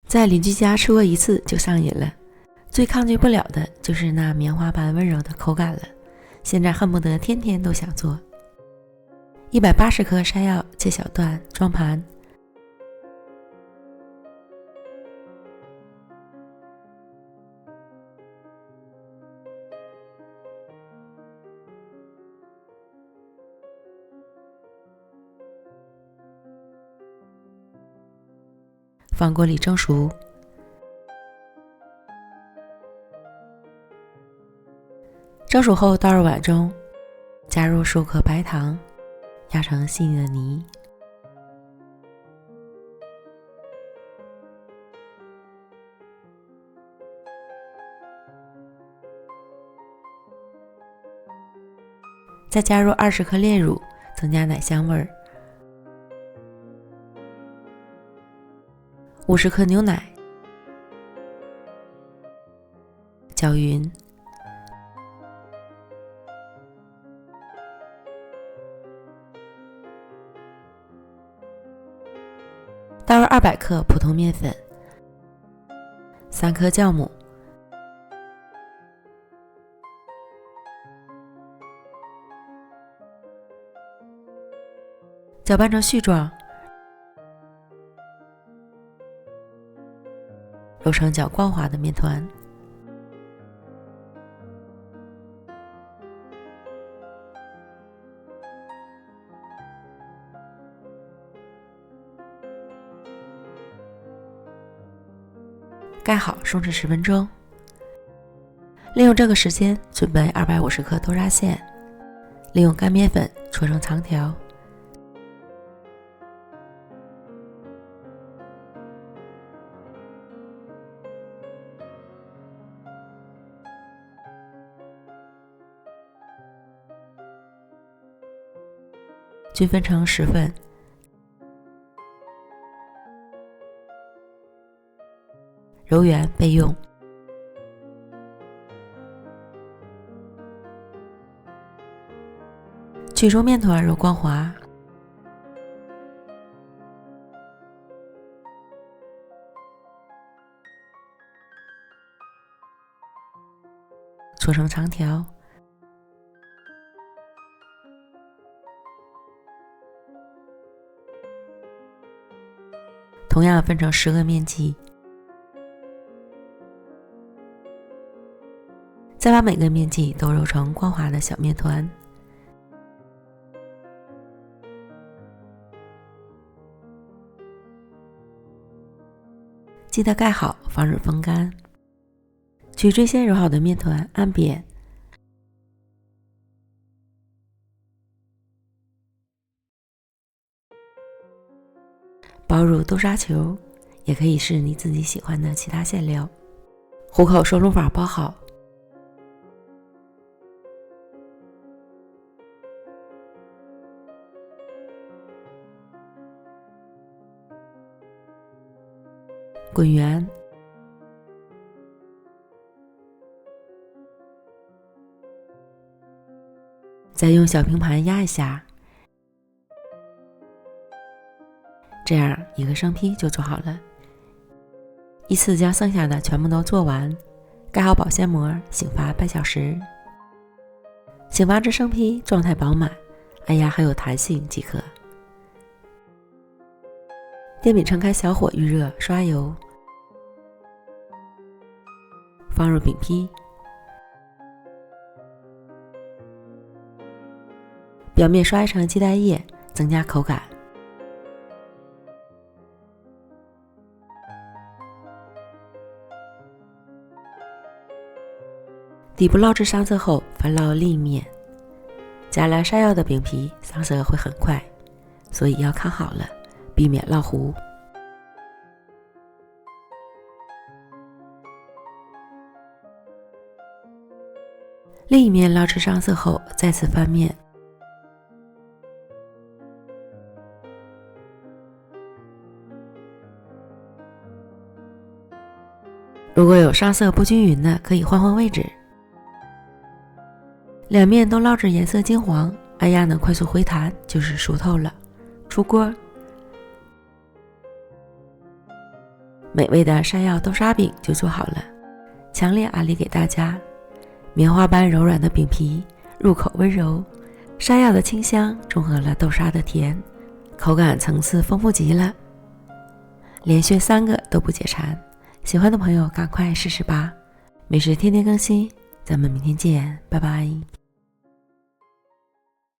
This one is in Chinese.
在邻居家吃过一次就上瘾了，最抗拒不了的就是那棉花般温柔的口感了，现在恨不得天天都想做。180克山药切小段装盘，放锅里蒸熟。蒸熟后倒入碗中，加入15克白糖，压成细腻的泥。再加入20克炼乳，增加奶香味儿。50克牛奶，搅匀。倒入200克普通面粉，3颗酵母，搅拌成絮状，揉成较光滑的面团。盖好，松弛10分钟。利用这个时间准备250克豆沙馅，利用干面粉搓成长条。均分成10份。揉圆备用。取出面团揉光滑，搓成长条。同样分成10个面剂。再把每个面剂都揉成光滑的小面团。记得盖好，防止风干。取最先揉好的面团按扁，包入豆沙球，也可以是你自己喜欢的其他馅料。虎口收拢法包好。滚圆，再用小平盘压一下，这样一个生坯就做好了。依次将剩下的全部都做完，盖好保鲜膜，醒发半小时。醒发至生坯状态饱满，按压还有弹性即可。电饼撑开小火预热，刷油，放入饼坯，表面刷一层鸡蛋液，增加口感。底部烙至上色后，翻烙另一面。加了山药的饼皮上色会很快，所以要看好了，避免烙糊。另一面烙至上色后，再次翻面。如果有上色不均匀的，可以换位置。两面都烙至颜色金黄，按压能快速回弹，就是熟透了。出锅。美味的山药豆沙饼就做好了，强烈安利给大家。棉花般柔软的饼皮，入口温柔，山药的清香中和了豆沙的甜，口感层次丰富极了。连续3个都不解馋，喜欢的朋友赶快试试吧。美食天天更新，咱们明天见，拜拜。